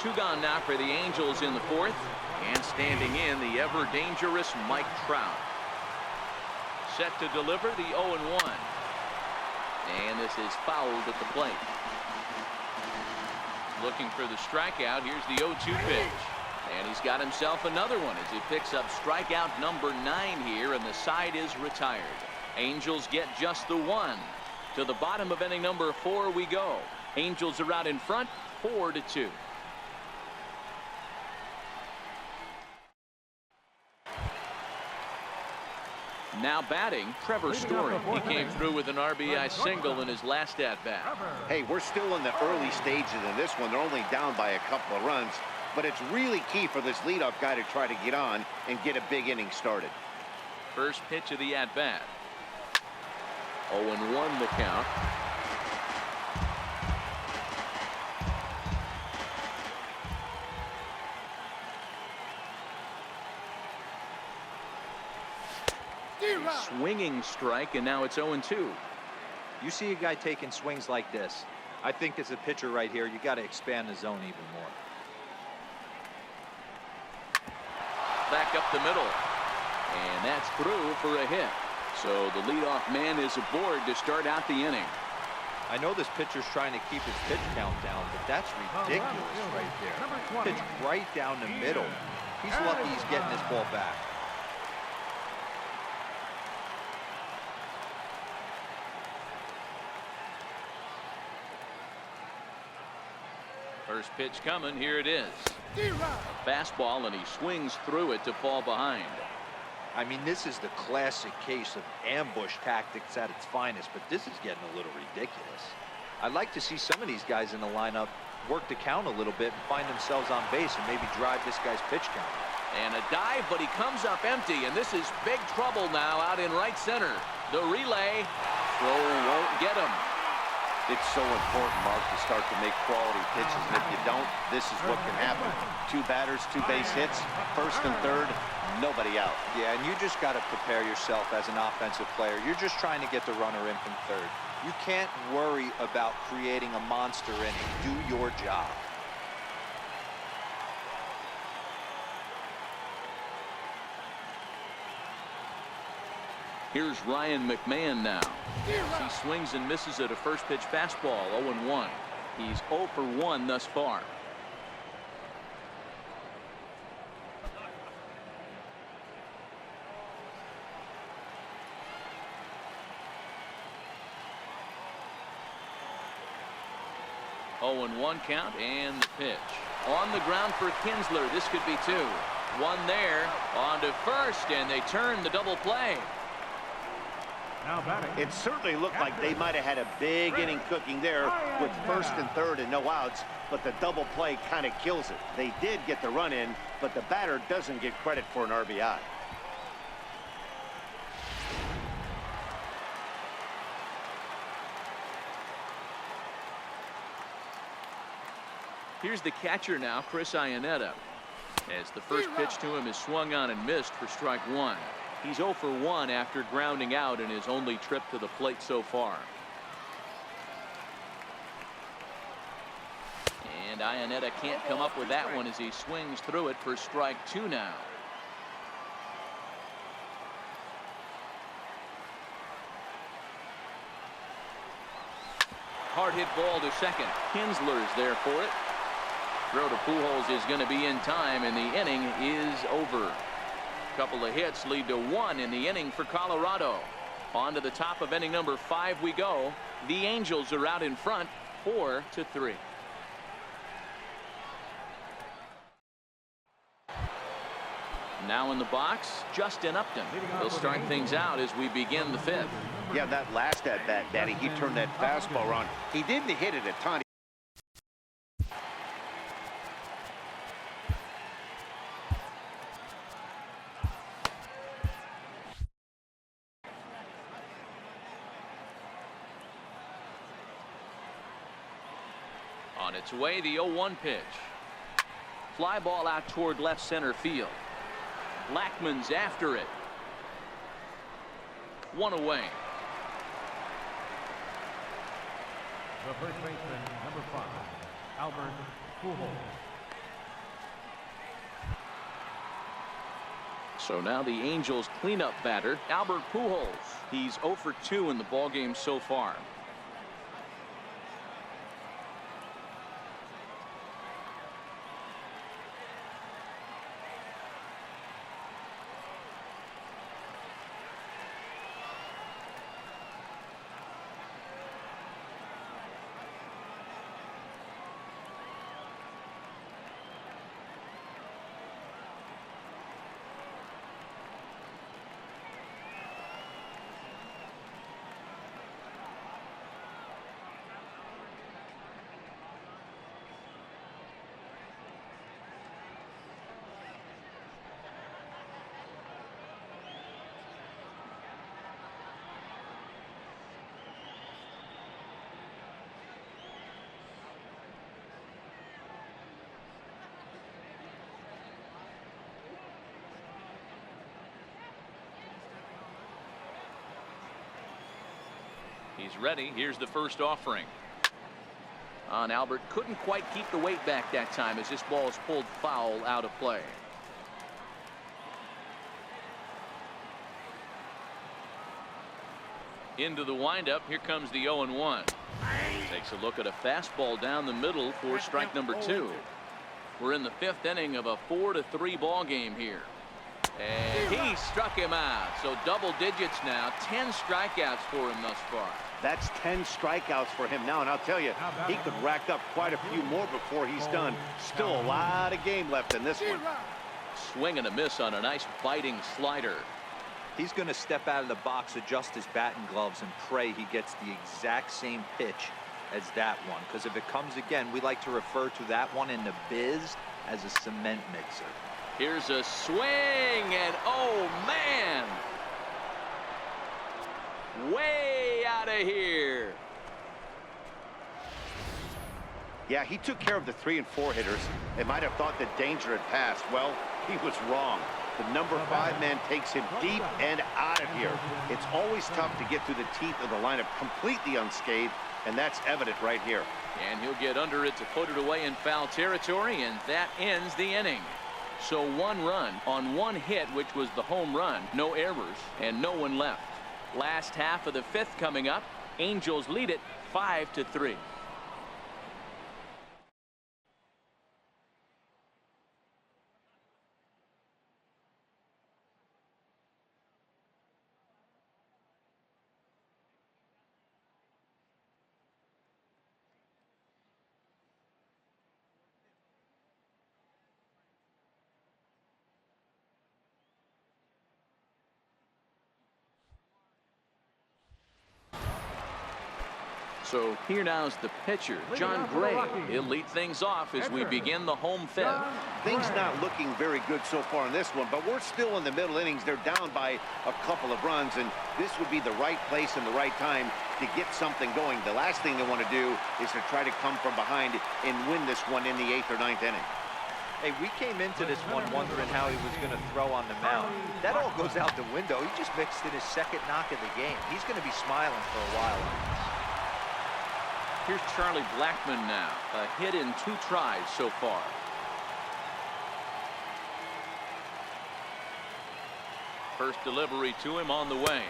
2 gone now for the Angels in the 4th. And standing in, the ever-dangerous Mike Trout. Set to deliver the 0-1. And this is fouled at the plate. Looking for the strikeout. Here's the 0-2 pitch. And he's got himself another one as he picks up strikeout number 9 here, and the side is retired. Angels get just the 1. To the bottom of inning number 4 we go. Angels are out in front, 4-2. Now batting, Trevor Story. He came through with an RBI single in his last at-bat. Hey, we're still in the early stages of this one. They're only down by a couple of runs, but it's really key for this leadoff guy to try to get on and get a big inning started. First pitch of the at-bat. 0-1 the count. Swinging strike, and now it's 0-2. You see a guy taking swings like this. I think as a pitcher right here, you got to expand the zone even more. Back up the middle, and that's through for a hit. So the leadoff man is aboard to start out the inning. I know this pitcher's trying to keep his pitch count down, but that's ridiculous right there. Pitch right down the middle. He's lucky he's getting this ball back. First pitch coming. Here it is. A fastball, and he swings through it to fall behind. I mean, this is the classic case of ambush tactics at its finest, but this is getting a little ridiculous. I'd like to see some of these guys in the lineup work the count a little bit and find themselves on base and maybe drive this guy's pitch count. And a dive, but he comes up empty, and this is big trouble now out in right center. The relay throw won't get him. It's so important, Mark, to start to make quality pitches, and if you don't, this is what can happen. 2 batters, 2 base hits, first and third, nobody out. Yeah, and you just got to prepare yourself as an offensive player. You're just trying to get the runner in from third. You can't worry about creating a monster inning. Do your job. Here's Ryan McMahon now. He swings and misses at a first pitch fastball. 0-1. He's 0 for 1 thus far. Oh, 1 count, and the pitch. On the ground for Kinsler. This could be 2. 1 there. On to first, and they turn the double play. It certainly looked like they might have had a big inning cooking there with first and third and no outs, but the double play kind of kills it. They did get the run in, but the batter doesn't get credit for an RBI. Here's the catcher now, Chris Iannetta, as the first pitch to him is swung on and missed for strike 1. He's 0 for 1 after grounding out in his only trip to the plate so far. And Iannetta can't come up with that one as he swings through it for strike 2 now. Hard hit ball to second. Kinsler's there for it. Throw to Pujols is going to be in time, and the inning is over. Couple of hits lead to 1 in the inning for Colorado. On to the top of inning number 5 we go. The Angels are out in front, 4-3. Now in the box, Justin Upton. He'll start things out as we begin the 5th. Yeah, that last at-bat, Daddy, he turned that fastball around. He didn't hit it a ton. On its way, the 0-1 pitch. Fly ball out toward left center field. Blackman's after it. 1 away. The first baseman, number 5, Albert Pujols. So now the Angels cleanup batter, Albert Pujols. He's 0 for 2 in the ballgame so far. He's ready. Here's the first offering. On Albert, couldn't quite keep the weight back that time as this ball is pulled foul out of play. Into the windup. Here comes the 0-1. Takes a look at a fastball down the middle for strike number 2. We're in the 5th inning of a 4-3 ball game here. And he struck him out. So double digits now. 10 strikeouts for him thus far. That's 10 strikeouts for him now, and I'll tell you, he could rack up quite a few more before he's done. Still a lot of game left in this one. Swing and a miss on a nice biting slider. He's going to step out of the box, adjust his bat and gloves, and pray he gets the exact same pitch as that one. Because if it comes again, we like to refer to that one in the biz as a cement mixer. Here's a swing, and oh man, way out of here. Yeah, he took care of the 3 and 4 hitters. They might have thought that danger had passed. Well, he was wrong. The number 5 man takes him deep and out of here. It's always tough to get through the teeth of the lineup completely unscathed, and that's evident right here. And he'll get under it to put it away in foul territory, and that ends the inning. So 1 run on 1 hit, which was the home run, no errors, and no one left. Last half of the 5th coming up. Angels lead it 5-3. So here now is the pitcher, John Gray. He'll lead things off as we begin the home 5th. Things not looking very good so far in this one, but we're still in the middle innings. They're down by a couple of runs, and this would be the right place and the right time to get something going. The last thing they want to do is to try to come from behind and win this one in the 8th or 9th inning. Hey, we came into this one wondering how he was going to throw on the mound. That all goes out the window. He just mixed in his 2nd knock of the game. He's going to be smiling for a while on this. Here's Charlie Blackmon now. A hit in 2 tries so far. First delivery to him on the way.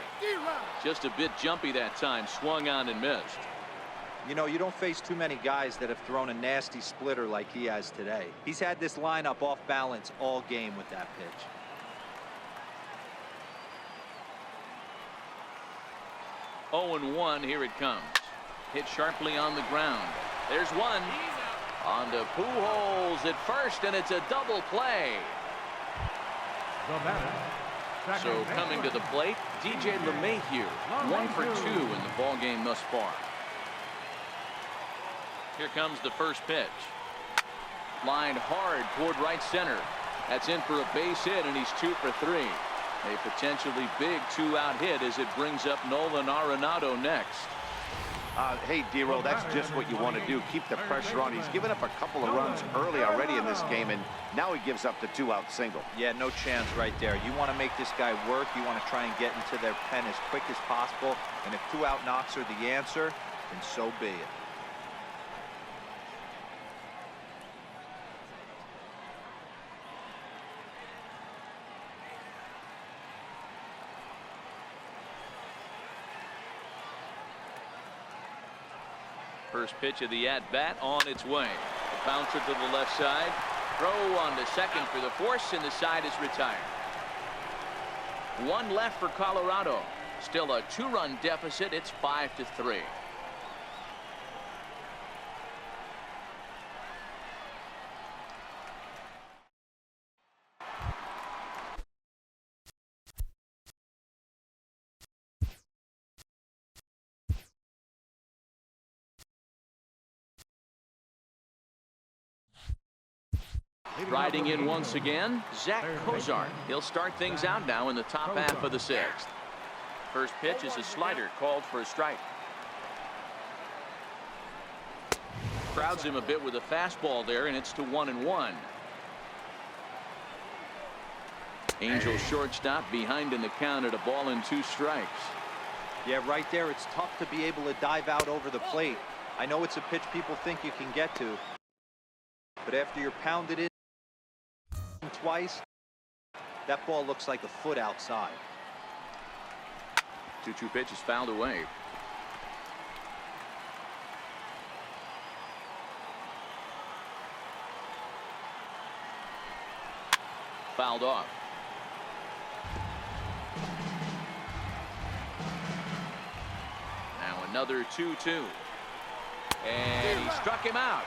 Just a bit jumpy that time. Swung on and missed. You know, you don't face too many guys that have thrown a nasty splitter like he has today. He's had this lineup off balance all game with that pitch. Oh, and 1. Here it comes. Hit sharply on the ground. There's one. On to Pujols at first, and it's a double play. So coming to the plate, DJ LeMahieu, 1 for 2 in the ballgame thus far. Here comes the first pitch. Lined hard toward right center. That's in for a base hit, and he's 2 for 3. A potentially big 2-out hit as it brings up Nolan Arenado next. Hey, D-Roll, that's just what you want to do. Keep the pressure on. He's given up a couple of runs early already in this game, and now he gives up the 2-out single. Yeah, no chance right there. You want to make this guy work. You want to try and get into their pen as quick as possible. And if 2-out knocks are the answer, then so be it. First pitch of the at-bat on its way. The bouncer to the left side. Throw on to second for the force, and the side is retired. One left for Colorado. Still a 2-run deficit. It's 5-3. Riding in once again, Zach Cozart. He'll start things out now in the top half of the 6th. First pitch is a slider called for a strike. Crowds him a bit with a fastball there, and it's to 1-1. Angels shortstop behind in the count at a ball and 2 strikes. Yeah, right there, it's tough to be able to dive out over the plate. I know it's a pitch people think you can get to, but after you're pounded in twice, that ball looks like a foot outside. 2-2 pitch is fouled away. Fouled off. Now another 2-2. And he struck him out.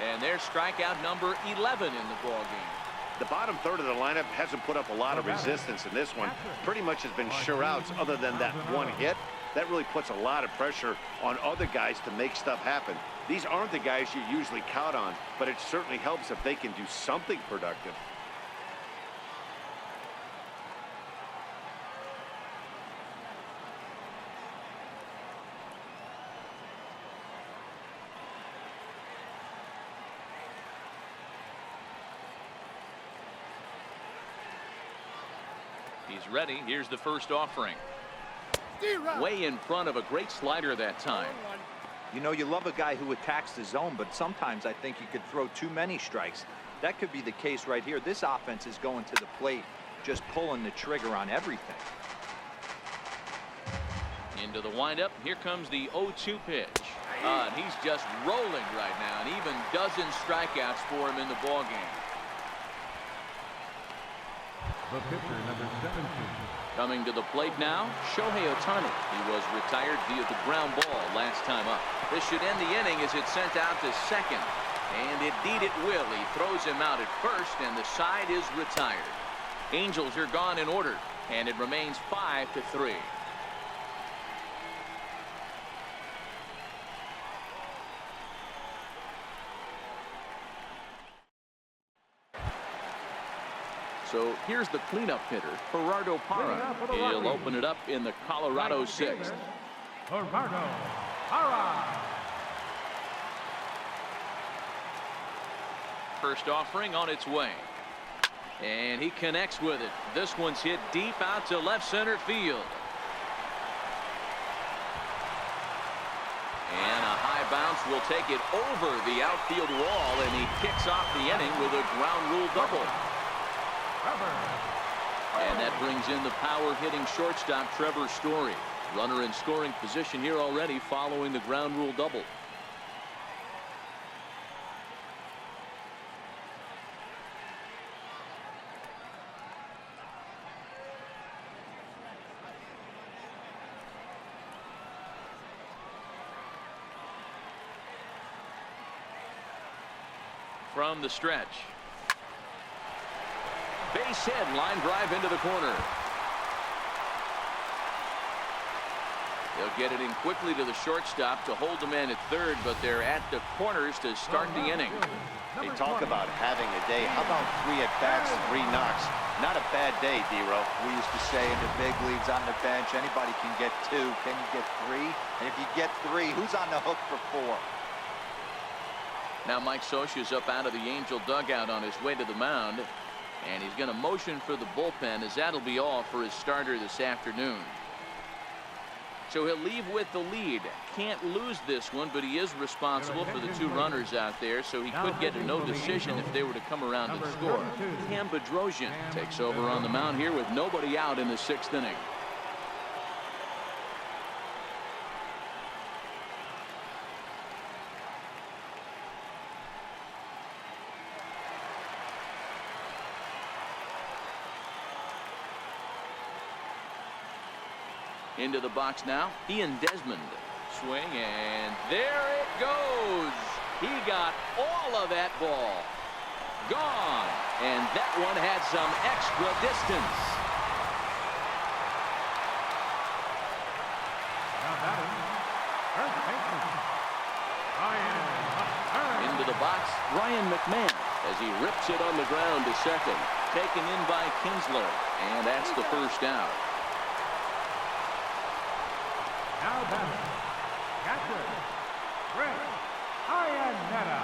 And there's strikeout number 11 in the ball game. The bottom third of the lineup hasn't put up a lot of resistance in this one. Pretty much has been sure outs other than that one hit. That really puts a lot of pressure on other guys to make stuff happen. These aren't the guys you usually count on, but it certainly helps if they can do something productive. He's ready. Here's the first offering. Way in front of a great slider that time. You know, you love a guy who attacks the zone, but sometimes I think you could throw too many strikes. That could be the case right here. This offense is going to the plate, just pulling the trigger on everything. Into the windup. Here comes the 0-2 pitch. And he's just rolling right now, and even dozens strikeouts for him in the ball game. The pitcher, number 17. Coming to the plate now, Shohei Ohtani. He was retired via the ground ball last time up. This should end the inning as it's sent out to second. And indeed it will. He throws him out at first, and the side is retired. Angels are gone in order, and it remains 5-3. So here's the cleanup hitter, Gerardo Parra. He'll open it up in the Colorado 6th. Gerardo Parra. First offering on its way. And he connects with it. This one's hit deep out to left center field. And a high bounce will take it over the outfield wall, and he kicks off the inning with a ground rule double. And that brings in the power-hitting shortstop Trevor Story. Runner in scoring position here already following the ground rule double. From the stretch. Base hit, line drive into the corner. They'll get it in quickly to the shortstop to hold the man at third, but they're at the corners to start the inning. They talk about having a day. How about 3 at-bats, 3 knocks? Not a bad day, D-Row. We used to say in the big leagues on the bench, anybody can get 2. Can you get 3? And if you get 3, who's on the hook for 4? Now Mike Scioscia's up out of the Angel dugout on his way to the mound. And he's going to motion for the bullpen, as that'll be all for his starter this afternoon. So he'll leave with the lead. Can't lose this one, but he is responsible for the 2 runners out there, so he could get a no decision if they were to come around and score. Cam Bedrosian takes over on the mound here with nobody out in the 6th inning. Into the box now. Ian Desmond. Swing, and there it goes. He got all of that ball. Gone. And that one had some extra distance. Now batting, first baseman, Ryan. Into the box, Ryan McMahon as he rips it on the ground to second. Taken in by Kinsler, and that's the first out. Now batting, catcher, Chris Iannetta.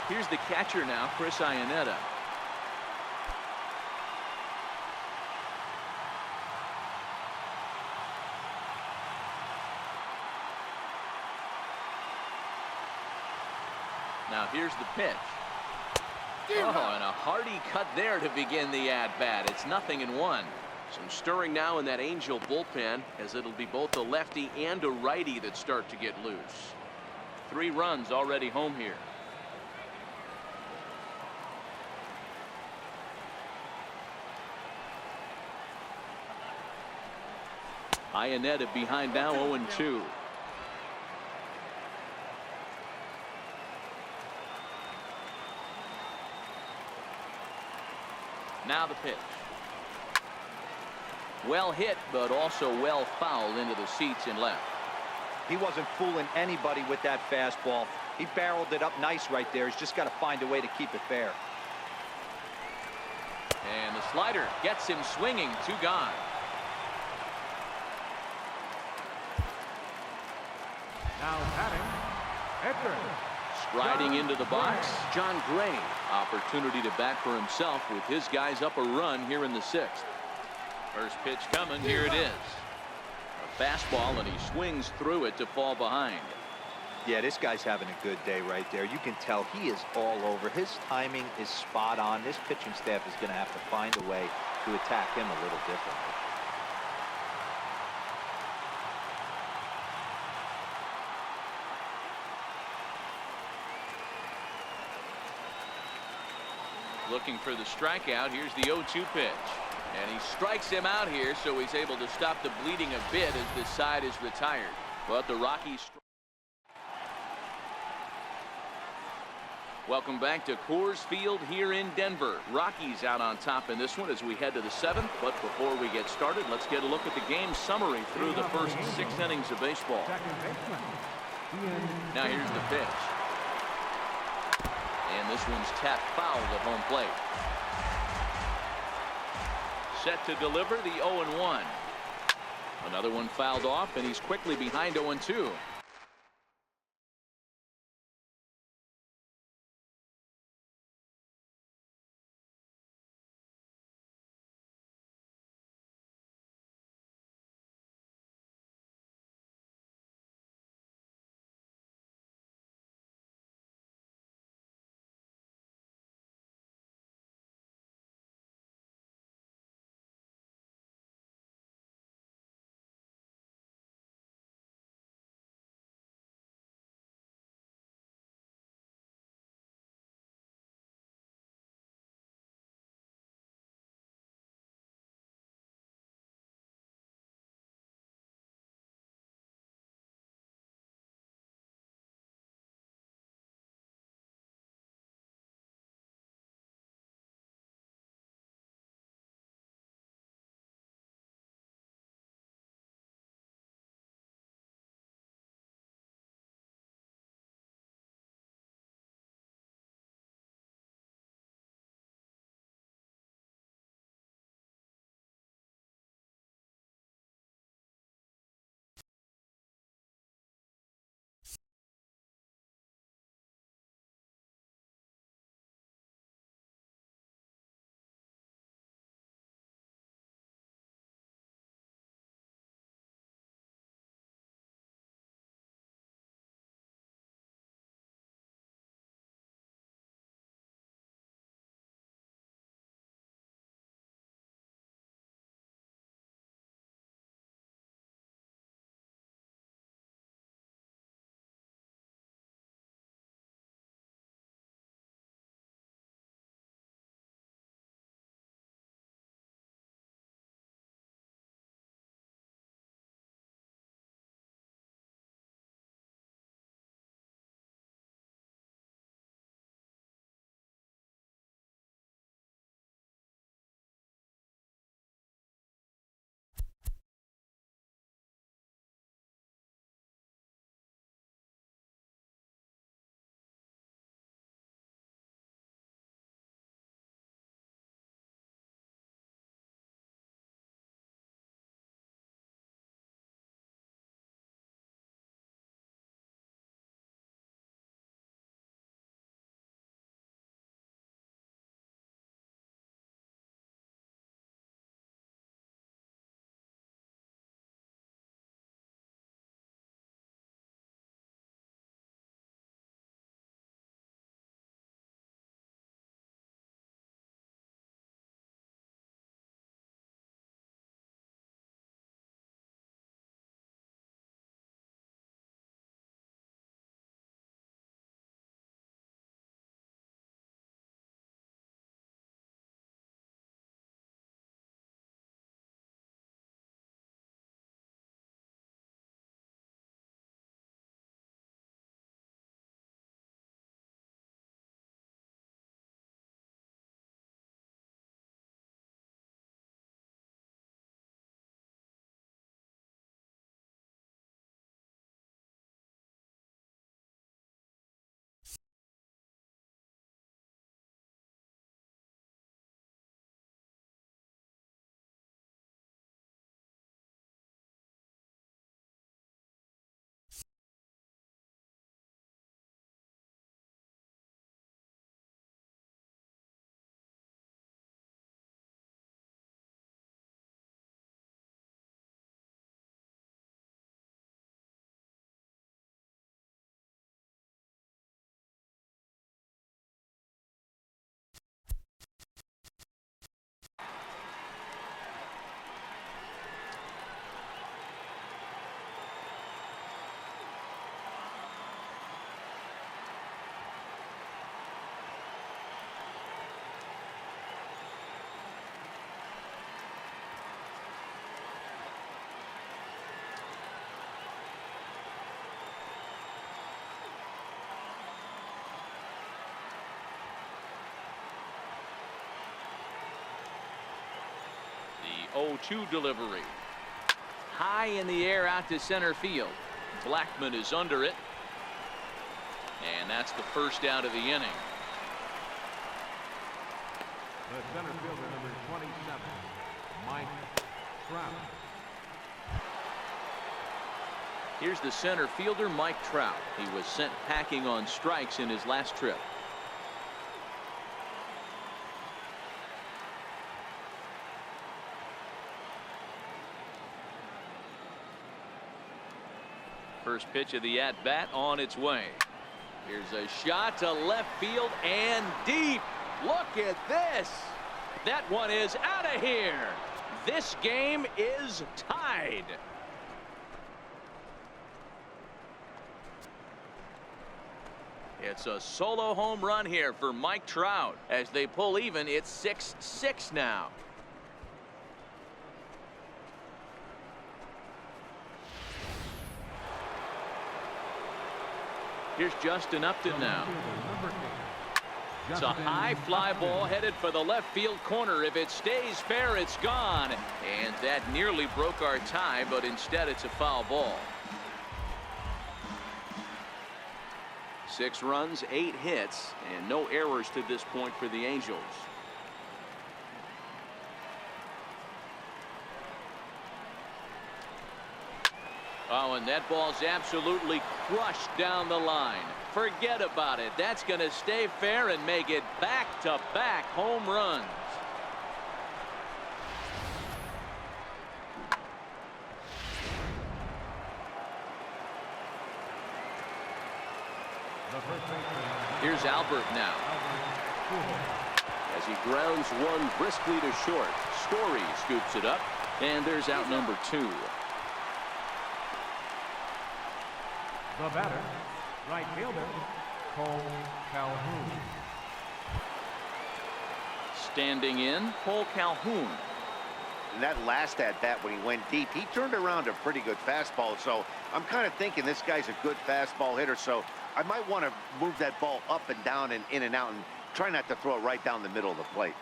Here's the catcher now, Chris Iannetta. Now here's the pitch. Oh, and a hearty cut there to begin the at-bat. It's 0-1. Some stirring now in that Angel bullpen, as it'll be both a lefty and a righty that start to get loose. 3 runs already home here. Iannetta behind now, 0-2. Now the pitch. Well hit, but also well fouled into the seats and left. He wasn't fooling anybody with that fastball. He barreled it up nice right there. He's just got to find a way to keep it fair. And the slider gets him swinging. 2 gone. Now batting, Edgar. Striding into the box, John Gray. Opportunity to bat for himself with his guys up a run here in the 6th. First pitch coming. Here it is. A fastball, and he swings through it to fall behind. Yeah, this guy's having a good day right there. You can tell he is all over. His timing is spot on. This pitching staff is going to have to find a way to attack him a little differently. Looking for the strikeout. Here's the 0-2 pitch. And he strikes him out here, so he's able to stop the bleeding a bit as this side is retired. But the Rockies. Welcome back to Coors Field here in Denver. Rockies out on top in this one as we head to the 7th. But before we get started, let's get a look at the game summary through the first 6 innings of baseball. Now here's the pitch. And this one's tapped foul at home plate. Set to deliver the 0-1. Another one fouled off, and he's quickly behind 0-2. 0-2 delivery. High in the air out to center field. Blackmon is under it. And that's the first out of the inning. The center fielder, number 27, Mike Trout. Here's the center fielder, Mike Trout. He was sent packing on strikes in his last trip. First pitch of the at-bat on its way. Here's a shot to left field and deep. Look at this. That one is out of here. This game is tied. It's a solo home run here for Mike Trout. As they pull even, it's 6-6 now. Here's Justin Upton now. It's a high fly ball headed for the left field corner. If it stays fair, it's gone. And that nearly broke our tie, but instead it's a foul ball. 6 runs, 8 hits, and no errors to this point for the Angels. Oh, and that ball's absolutely crushed down the line. Forget about it. That's going to stay fair and make it back-to-back home runs. Here's Albert now. As he grounds one briskly to short. Story scoops it up, and there's out number 2. The batter, right fielder, Cole Calhoun. Standing in, Cole Calhoun. And that last at-bat when he went deep, he turned around a pretty good fastball. So I'm kind of thinking this guy's a good fastball hitter. So I might want to move that ball up and down and in and out and try not to throw it right down the middle of the plate.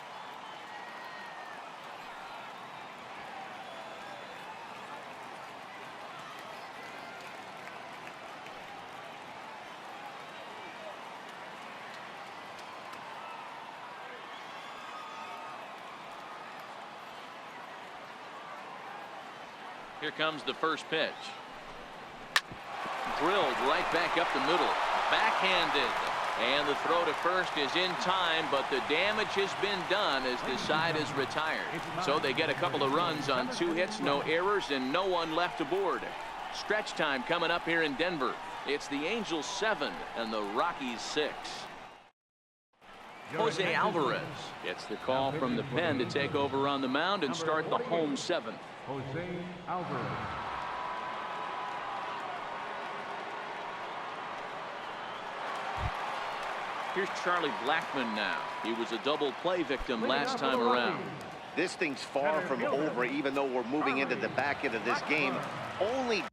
Here comes the first pitch. Drilled right back up the middle. Backhanded. And the throw to first is in time, but the damage has been done as the side is retired. So they get a couple of runs on 2 hits, no errors, and no one left aboard. Stretch time coming up here in Denver. It's the Angels 7 and the Rockies 6. Jose Alvarez gets the call from the pen to take over on the mound and start the home 7th. Jose Alvarez. Here's Charlie Blackmon now. He was a double play victim last time around. This thing's far from over, even though we're moving into the back end of this game. Only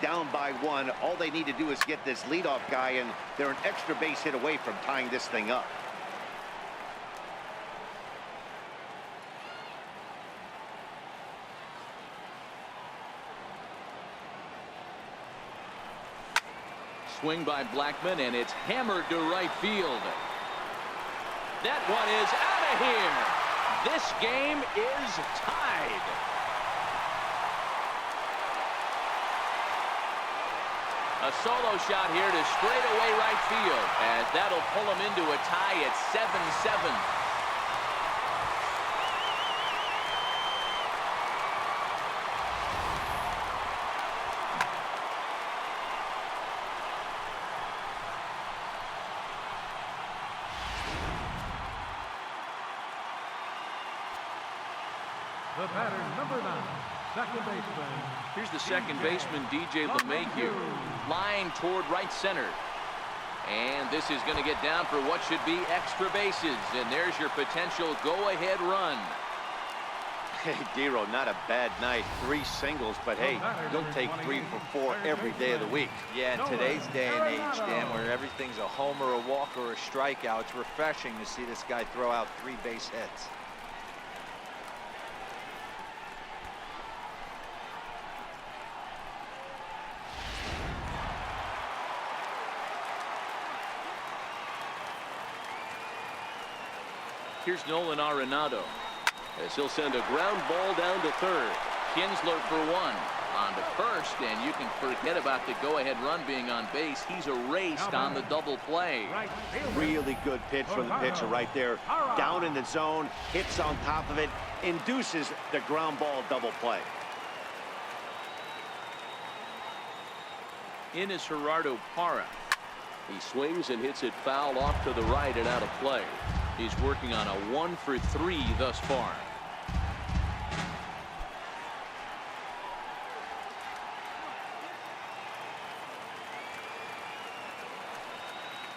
down by 1. All they need to do is get this leadoff guy, and they're an extra base hit away from tying this thing up. Swing by Blackmon, and it's hammered to right field. That one is out of here. This game is tied. A solo shot here to straightaway right field, as that'll pull him into a tie at 7-7. The batter, number 9, second baseman. Here's the second baseman, DJ LeMahieu, line toward right center. And this is going to get down for what should be extra bases. And there's your potential go-ahead run. Hey, Dero, not a bad night. 3 singles, but hey, you'll take 3 for 4 every day of the week. Yeah, in today's day and age, Dan, where everything's a homer, a walk, or a strikeout, it's refreshing to see this guy throw out 3 base hits. Here's Nolan Arenado, as he'll send a ground ball down to third. Kinsler for 1 on to first, and you can forget about the go-ahead run being on base. He's erased on the double play. Really good pitch from the pitcher right there. Down in the zone, hits on top of it, induces the ground ball double play. In is Gerardo Parra. He swings and hits it foul off to the right and out of play. He's working on a 1 for 3 thus far.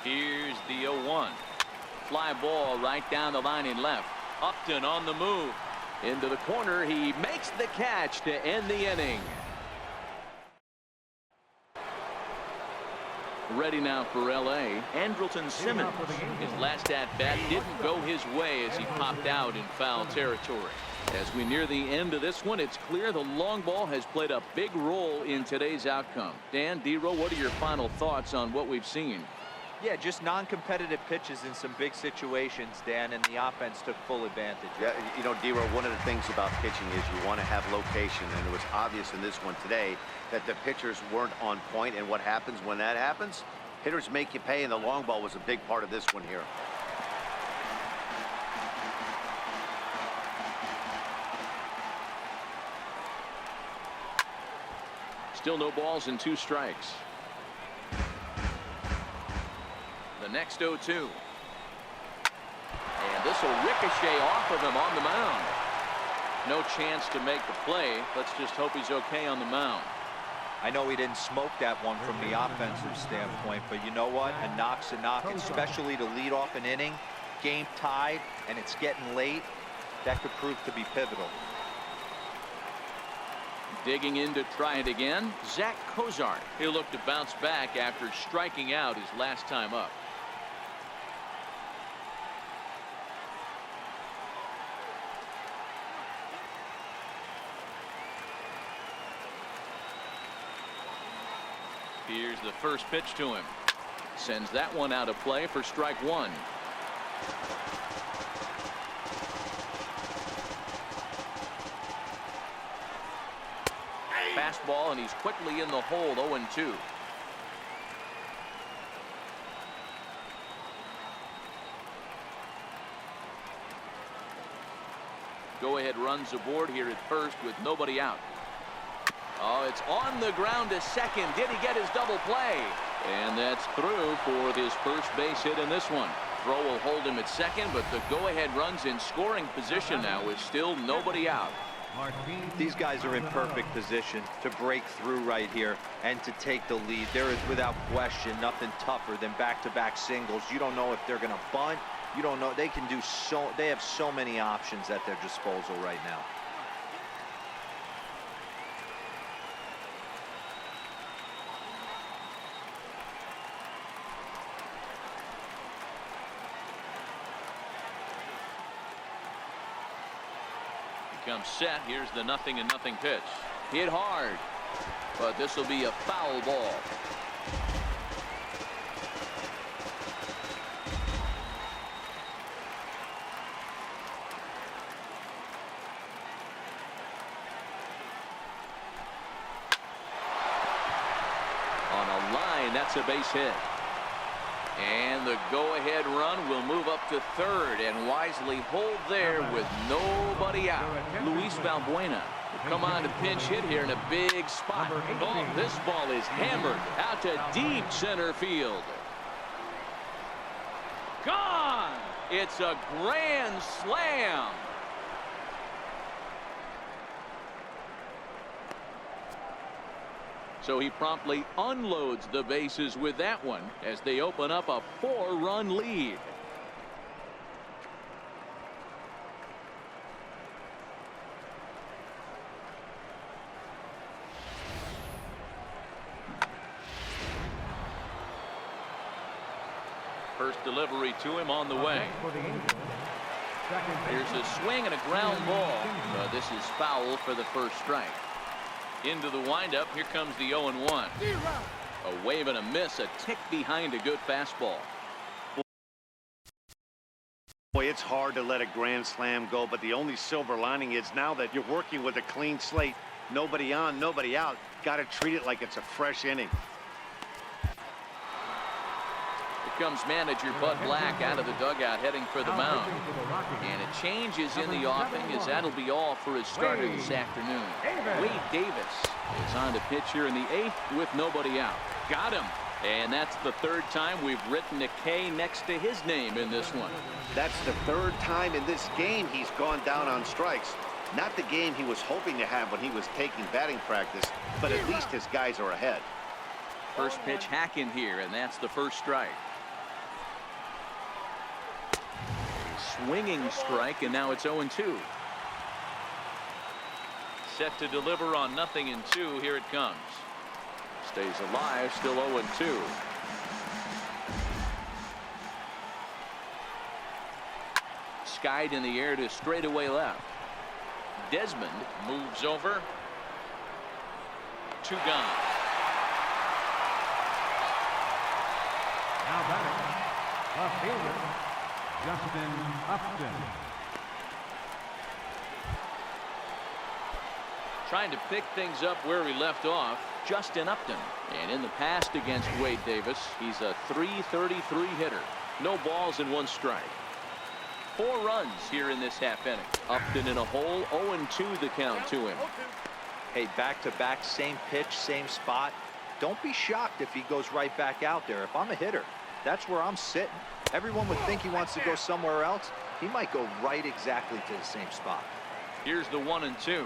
Here's the 0-1. Fly ball right down the line in left. Upton on the move. Into the corner. He makes the catch to end the inning. Ready now for L.A. Andrelton Simmons. His last at-bat didn't go his way as he popped out in foul territory. As we near the end of this one, it's clear the long ball has played a big role in today's outcome. Dan, Dero, what are your final thoughts on what we've seen? Yeah, just non-competitive pitches in some big situations, Dan, and the offense took full advantage. Yeah, you know, Dero, one of the things about pitching is you want to have location, and it was obvious in this one today that the pitchers weren't on point, and what happens when that happens? Hitters make you pay, and the long ball was a big part of this one here. Still no balls and 2 strikes. The next 0-2. And this will ricochet off of him on the mound. No chance to make the play. Let's just hope he's okay on the mound. I know he didn't smoke that one from the offensive standpoint, but you know what? A knock's a knock, especially to lead off an inning. Game tied, and it's getting late. That could prove to be pivotal. Digging in to try it again, Zach Cozart. He'll look to bounce back after striking out his last time up. Here's the first pitch to him. Sends that one out of play for strike 1. Fastball, and he's quickly in the hole. 0-2. Go-ahead runs aboard here at first with nobody out. Oh, it's on the ground to second. Did he get his double play? And that's through for his first base hit in this one. Throw will hold him at second, but the go-ahead runs in scoring position now with still nobody out. These guys are in perfect position to break through right here and to take the lead. There is, without question, nothing tougher than back-to-back singles. You don't know if they're going to bunt. You don't know. They can do so. They have so many options at their disposal right now. comes set. Here's the 0-0 pitch. Hit hard, but this will be a foul ball. On a line, that's a base hit. And the go-ahead run will move up to third and wisely hold there with nobody out. Luis Valbuena will come on to pinch hit here in a big spot. Oh, this ball is hammered out to deep center field. Gone! It's a grand slam. So he promptly unloads the bases with that one as they open up a 4-run lead. First delivery to him on the way. Here's a swing and a ground ball. This is foul for the first strike. Into the windup. Here comes the 0-1. A wave and a miss, a tick behind a good fastball. Boy, it's hard to let a grand slam go, but the only silver lining is now that you're working with a clean slate, nobody on, nobody out, got to treat it like it's a fresh inning. Here comes manager Bud Black out of the dugout heading for the mound. And it changes in the offing as that'll be all for his starter this afternoon. Wade Davis is on to pitch here in the 8th with nobody out. Got him. And that's the third time we've written a K next to his name in this one. That's the third time in this game he's gone down on strikes. Not the game he was hoping to have when he was taking batting practice, but at least his guys are ahead. First pitch hacking here, and that's the first strike. Swinging strike, and now it's 0-2. Set to deliver on 0-2. Here it comes. Stays alive, still 0-2. Skied in the air to straightaway left. Desmond moves over. 2 gone. Now batting, left fielder, Justin Upton. Trying to pick things up where we left off, Justin Upton. And in the past against Wade Davis, he's a .333 hitter. No balls and 1 strike. 4 runs here in this half inning. Upton in a hole, 0-2 the count to him. Hey, back-to-back, same pitch, same spot. Don't be shocked if he goes right back out there. If I'm a hitter, that's where I'm sitting. Everyone would think he wants to go somewhere else. He might go right exactly to the same spot. Here's the 1-2.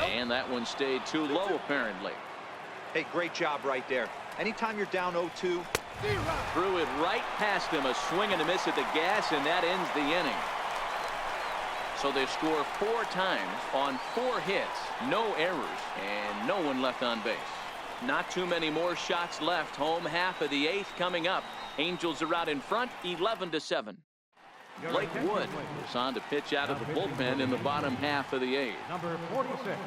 And that one stayed too low, apparently. Hey, great job right there. Anytime you're down 0-2. Threw it right past him, a swing and a miss at the gas, and that ends the inning. So they score 4 times on 4 hits, no errors, and no one left on base. Not too many more shots left. Home half of the 8th coming up. Angels are out in front, 11-7. Blake Wood is on to pitch out of the bullpen in the bottom half of the 8th. Number 46,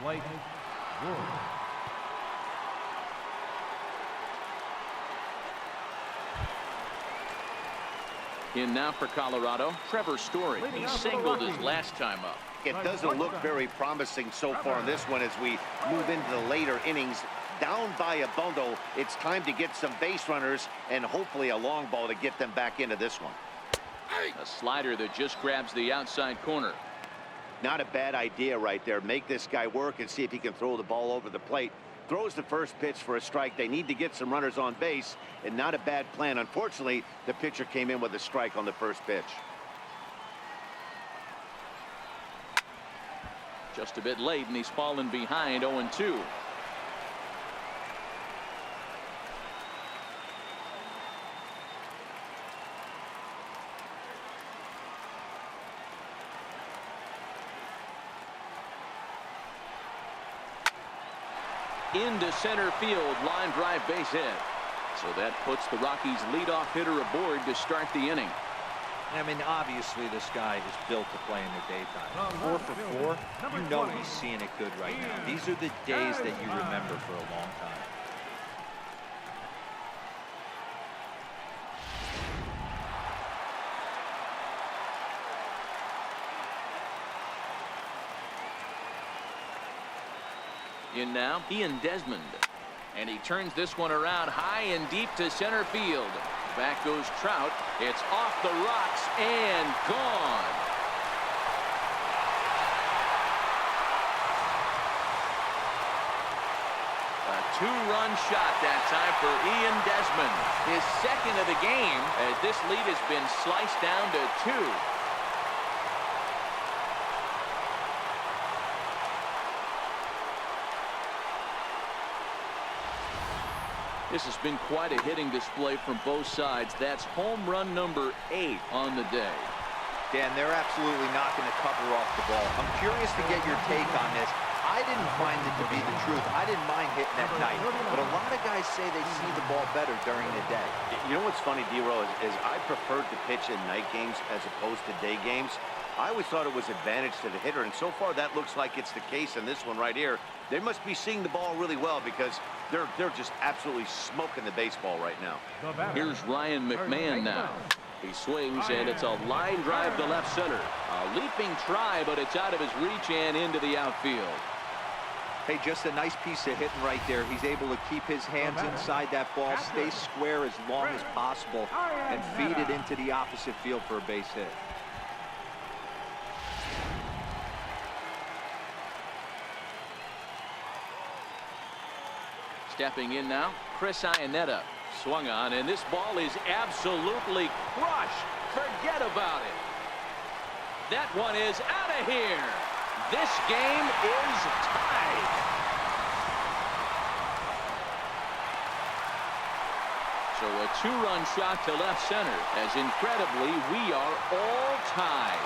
Blake Wood. In now for Colorado, Trevor Story. He singled his last time up. It doesn't look very promising so far in this one as we move into the later innings. Down by a bundle, it's time to get some base runners and hopefully a long ball to get them back into this one. A slider that just grabs the outside corner. Not a bad idea right there. Make this guy work and see if he can throw the ball over the plate. Throws the first pitch for a strike. They need to get some runners on base, and not a bad plan. Unfortunately, the pitcher came in with a strike on the first pitch. Just a bit late, and he's fallen behind 0-2. Into center field, line drive base hit. So that puts the Rockies leadoff hitter aboard to start the inning. I mean, obviously this guy is built to play in the daytime. 4 for 4, you know he's seeing it good right now. These are the days that you remember for a long time. In now, Ian Desmond. And he turns this one around high and deep to center field. Back goes Trout. It's off the rocks and gone. A two-run shot that time for Ian Desmond. His second of the game as this lead has been sliced down to 2. This has been quite a hitting display from both sides. That's home run number 8 on the day. Dan, they're absolutely not going to cover off the ball. I'm curious to get your take on this. I didn't find it to be the truth. I didn't mind hitting at night. But a lot of guys say they see the ball better during the day. You know what's funny, D-Row, is I preferred to pitch in night games as opposed to day games. I always thought it was advantage to the hitter, and so far that looks like it's the case in this one right here. They must be seeing the ball really well because they're just absolutely smoking the baseball right now. Here's Ryan McMahon now. He swings, and it's a line drive to left center. A leaping try, but it's out of his reach and into the outfield. Hey, just a nice piece of hitting right there. He's able to keep his hands inside that ball, stay square as long as possible, and feed it into the opposite field for a base hit. Stepping in now, Chris Iannetta. Swung on, and this ball is absolutely crushed. Forget about it. That one is out of here. This game is tied. So a two-run shot to left center, as incredibly we are all tied.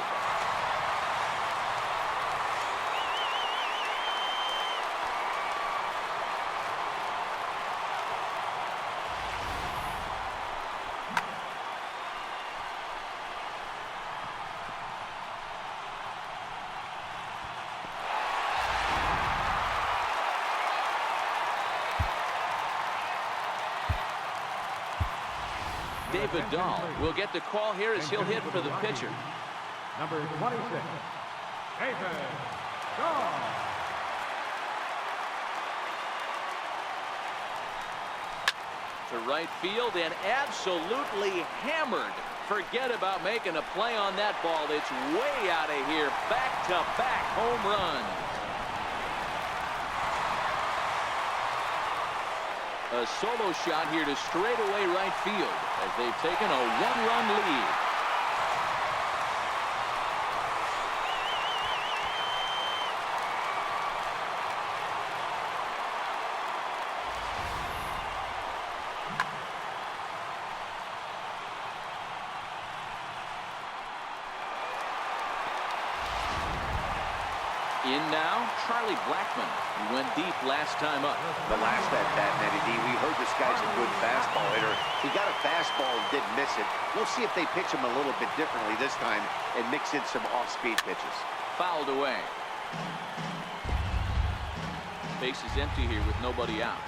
David Dahl will get the call here as he'll hit for the pitcher. Number 26, David Dahl. To right field and absolutely hammered. Forget about making a play on that ball. It's way out of here. Back-to-back home runs. A solo shot here to straightaway right field as they've taken a one-run lead. In now, Charlie Blackmon. He went deep last time up. The last at bat, Nettie D, we heard this guy's a good fastball hitter. He got a fastball and didn't miss it. We'll see if they pitch him a little bit differently this time and mix in some off-speed pitches. Fouled away. Base is empty here with nobody out.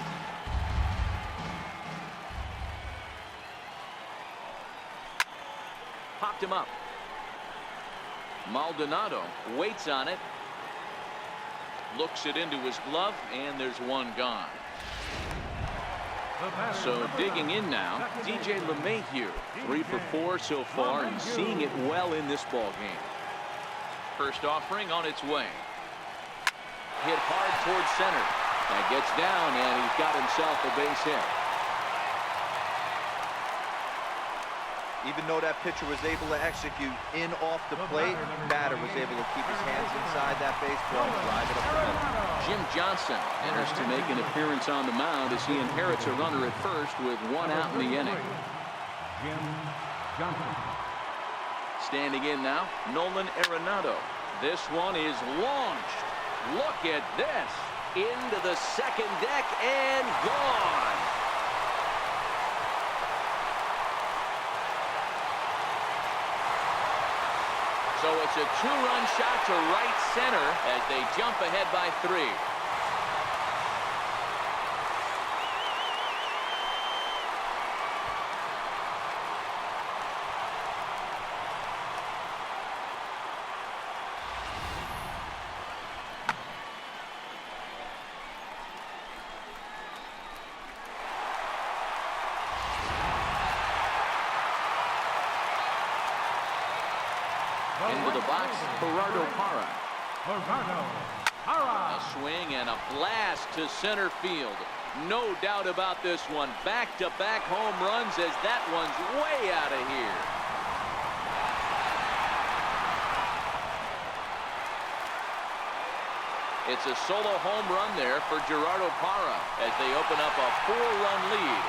Popped him up. Maldonado waits on it. Looks it into his glove, and there's one gone. So digging in now, DJ LeMahieu, 3 for 4 so far, and seeing it well in this ball game. First offering on its way. Hit hard towards center. That gets down, and he's got himself a base hit. Even though that pitcher was able to execute in off the plate, batter was able to keep his hands inside that baseball and drive it up the middle. Jim Johnson enters to make an appearance on the mound as he inherits a runner at first with 1 out in the inning. Jim Johnson. Standing in now, Nolan Arenado. This one is launched. Look at this. Into the second deck and gone. So it's a 2-run shot to right center as they jump ahead by 3. Into the box, Gerardo Parra. A swing and a blast to center field. No doubt about this one. Back-to-back home runs as that one's way out of here. It's a solo home run there for Gerardo Parra as they open up a 4-run lead.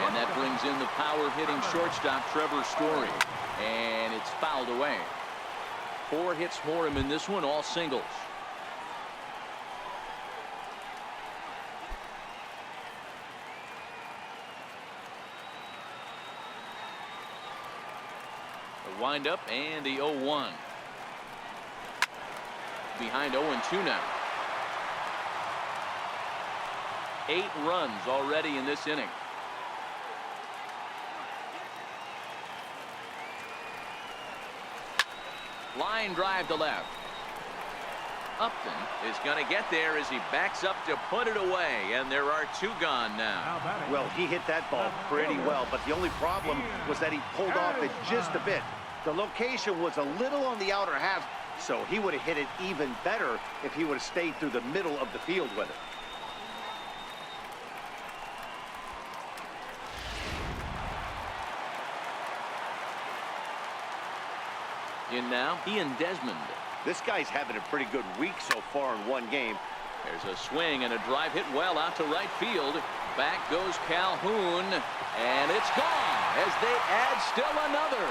And that brings in the power-hitting shortstop Trevor Story. And it's fouled away. 4 hits for him in this one, all singles. The windup and the 0-1. Behind 0-2 now. 8 runs already in this inning. Line drive to left. Upton is going to get there as he backs up to put it away, and there are 2 gone now. Well, he hit that ball pretty well, but the only problem was that he pulled off it just a bit. The location was a little on the outer half, so he would have hit it even better if he would have stayed through the middle of the field with it. In now, Ian Desmond. This guy's having a pretty good week so far in one game. There's a swing and a drive hit well out to right field. Back goes Calhoun, and it's gone as they add still another.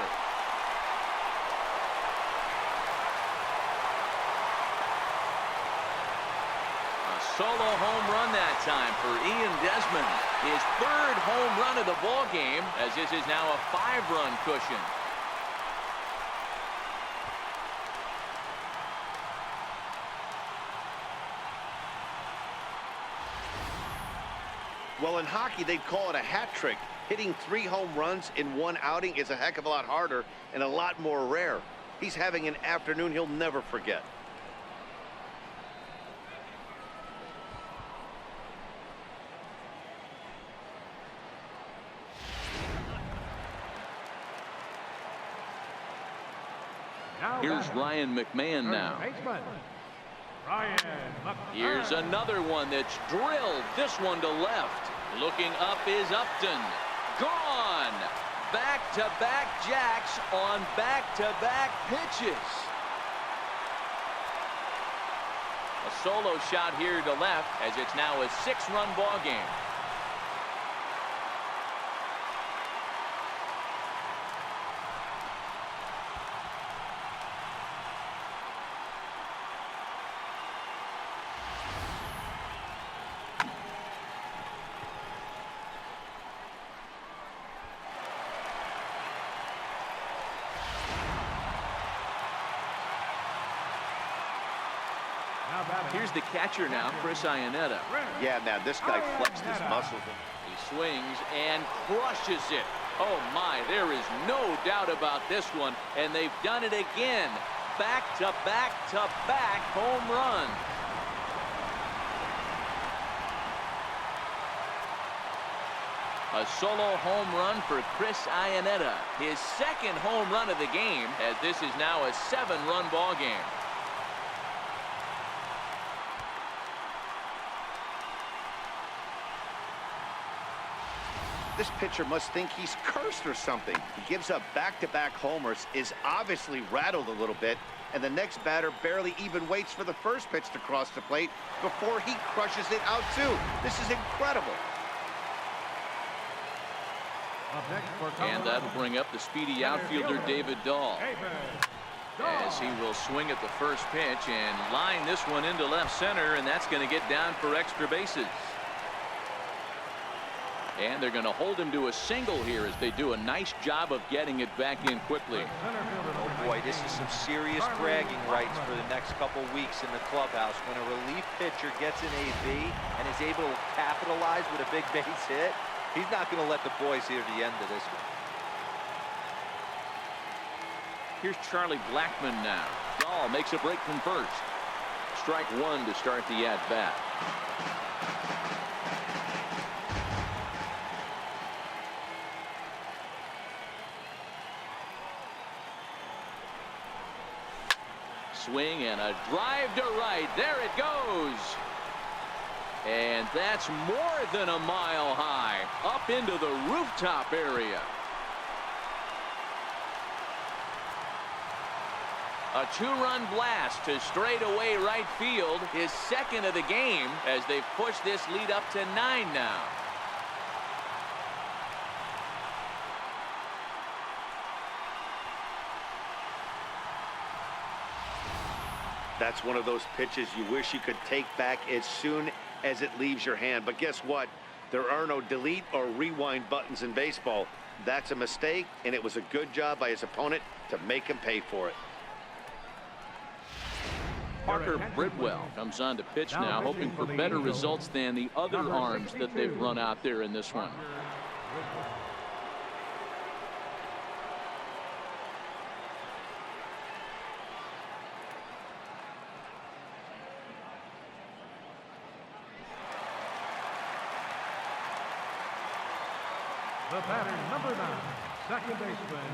A solo home run that time for Ian Desmond. His 3rd home run of the ball game, as this is now a 5-run cushion. Well, in hockey, they'd call it a hat trick. Hitting 3 home runs in one outing is a heck of a lot harder and a lot more rare. He's having an afternoon he'll never forget. Here's Ryan McMahon now. Here's another one that's drilled. This one to left. Looking up is Upton. Gone. Back-to-back jacks on back-to-back pitches. A solo shot here to left as it's now a 6-run ball game. Here's the catcher now, Chris Iannetta. Yeah, man, this guy flexed his muscles. He swings and crushes it. Oh, my, there is no doubt about this one, and they've done it again. Back-to-back-to-back home run. A solo home run for Chris Iannetta. His 2nd home run of the game, as this is now a 7-run ball game. This pitcher must think he's cursed or something. He gives up back-to-back homers, is obviously rattled a little bit, and the next batter barely even waits for the first pitch to cross the plate before he crushes it out too. This is incredible. And that'll bring up the speedy outfielder David Dahl, as he will swing at the first pitch and line this one into left center, and that's going to get down for extra bases. And they're going to hold him to a single here as they do a nice job of getting it back in quickly. Oh boy, this is some serious bragging rights for the next couple weeks in the clubhouse. When a relief pitcher gets an AB and is able to capitalize with a big base hit, he's not going to let the boys hear the end of this one. Here's Charlie Blackmon now. Dahl makes a break from first. Strike one to start the at-bat. Swing and a drive to right. There it goes. And that's more than a mile high, up into the rooftop area. A two-run blast to straightaway right field, his second of the game, as they've pushed this lead up to 9 now. That's one of those pitches you wish you could take back as soon as it leaves your hand. But guess what? There are no delete or rewind buttons in baseball. That's a mistake, and it was a good job by his opponent to make him pay for it. Parker Bridwell comes on to pitch now, hoping for better results than the other arms that they've run out there in this one. The batter, number 9, second baseman.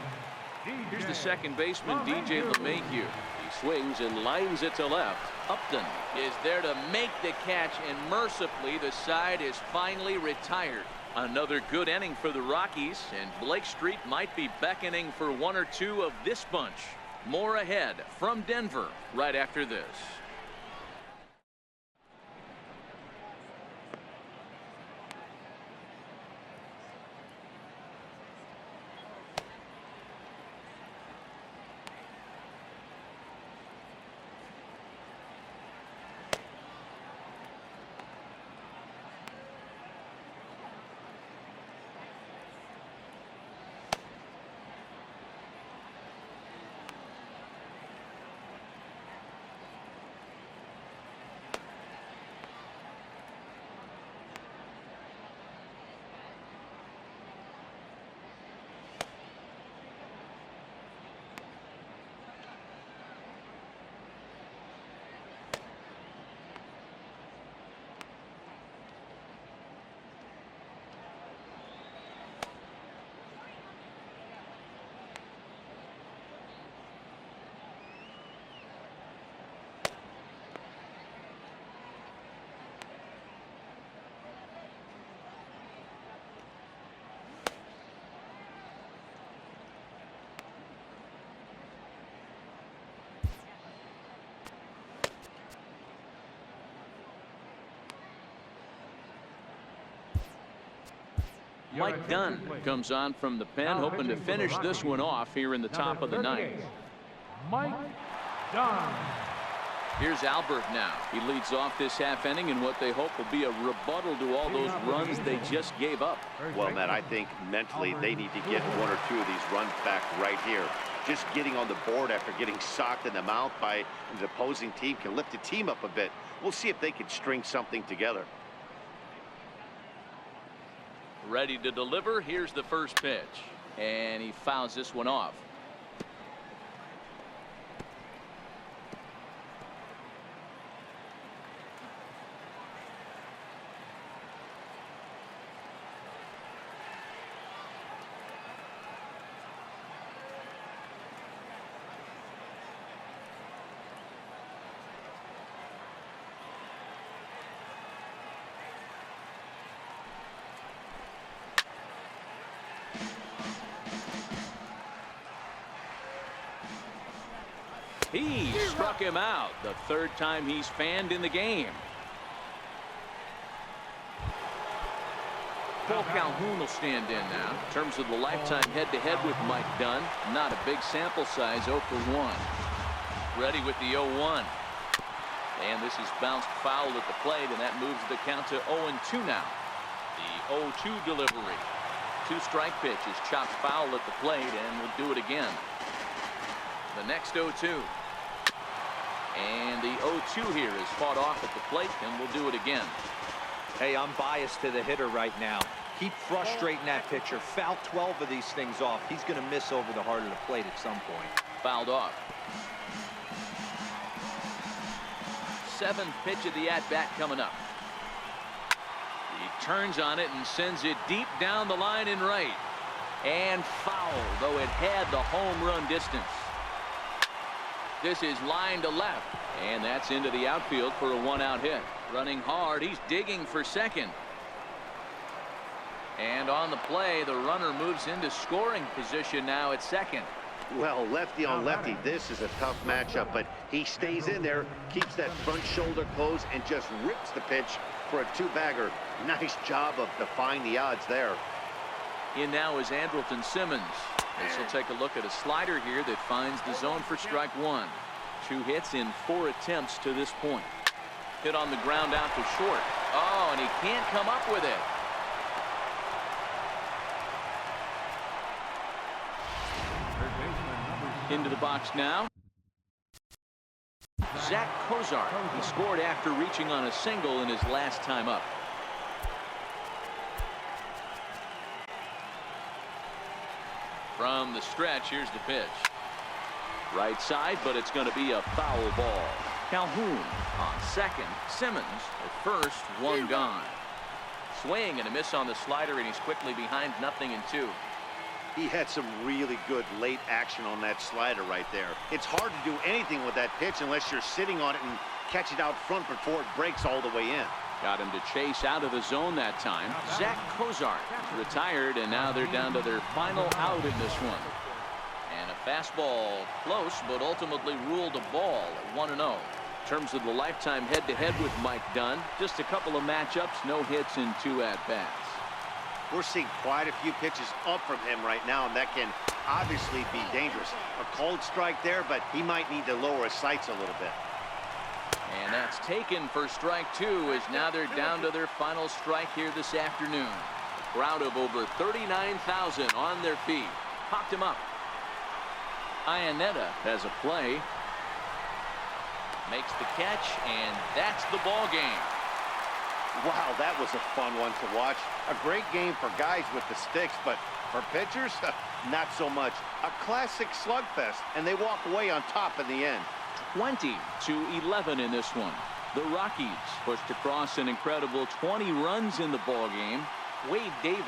Here's the second baseman, DJ LeMahieu. He swings and lines it to left. Upton is there to make the catch, and mercifully the side is finally retired. Another good inning for the Rockies, and Blake Street might be beckoning for one or two of this bunch. More ahead from Denver right after this. Mike Dunn comes on from the pen, hoping to finish this one off here in the top of the ninth. Mike Dunn. Here's Albert now. He leads off this half inning in what they hope will be a rebuttal to all those runs they just gave up. Well, Matt, I think mentally they need to get one or two of these runs back right here. Just getting on the board after getting socked in the mouth by an opposing team can lift the team up a bit. We'll see if they can string something together. Ready to deliver. Here's the first pitch, and he fouls this one off. He struck him out. The third time he's fanned in the game. Paul Calhoun will stand in now. In terms of the lifetime head-to-head with Mike Dunn, not a big sample size, 0 for 1. Ready with the 0-1. And this is bounced foul at the plate, and that moves the count to 0-2 now. The 0-2 delivery. 2-strike pitch is chopped foul at the plate, and we'll do it again. The next 0-2. And the 0-2 here is fought off at the plate, and we'll do it again. Hey, I'm biased to the hitter right now. Keep frustrating that pitcher. Foul 12 of these things off. He's going to miss over the heart of the plate at some point. Fouled off. 7th pitch of the at-bat coming up. He turns on it and sends it deep down the line in right. And foul, though it had the home run distance. This is line to left. And that's into the outfield for a 1-out hit. Running hard, he's digging for second. And on the play, the runner moves into scoring position now at second. Well, lefty on lefty, this is a tough matchup, but he stays in there, keeps that front shoulder closed, and just rips the pitch for a 2-bagger. Nice job of defying the odds there. In now is Andrelton Simmons. This will take a look at a slider here that finds the zone for strike 1. 2 hits in 4 attempts to this point. Hit on the ground out to short. Oh, and he can't come up with it. Into the box now. Zach Kozar. He scored after reaching on a single in his last time up. From the stretch, here's the pitch. Right side, but it's going to be a foul ball. Calhoun on second. Simmons at first. 1 gone. Swing and a miss on the slider, and he's quickly behind 0-2. He had some really good late action on that slider right there. It's hard to do anything with that pitch unless you're sitting on it and catch it out front before it breaks all the way in. Got him to chase out of the zone that time. Zach Kozar retired, and now they're down to their final out in this one. And a fastball close, but ultimately ruled a ball at 1-0. In terms of the lifetime head-to-head with Mike Dunn, just a couple of matchups, no hits in 2 at-bats. We're seeing quite a few pitches up from him right now, and that can obviously be dangerous. A cold strike there, but he might need to lower his sights a little bit. And that's taken for strike 2, as now they're down to their final strike here this afternoon. A crowd of over 39,000 on their feet. Popped him up. Iannetta has a play. Makes the catch, and that's the ball game. Wow, that was a fun one to watch. A great game for guys with the sticks, but for pitchers, not so much. A classic slugfest, and they walk away on top in the end. 20-11 in this one. The Rockies pushed across an incredible 20 runs in the ball game. Wade Davis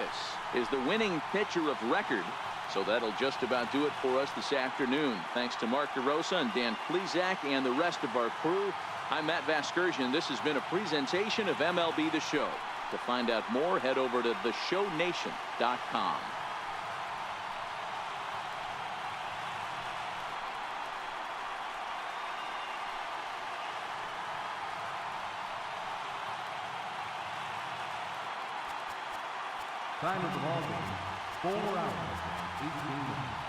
is the winning pitcher of record. So that'll just about do it for us this afternoon. Thanks to Mark DeRosa and Dan Plezak and the rest of our crew. I'm Matt Vasgersian. This has been a presentation of MLB The Show. To find out more, head over to theshownation.com. Time of the ball game, 4 hours, 18 minutes.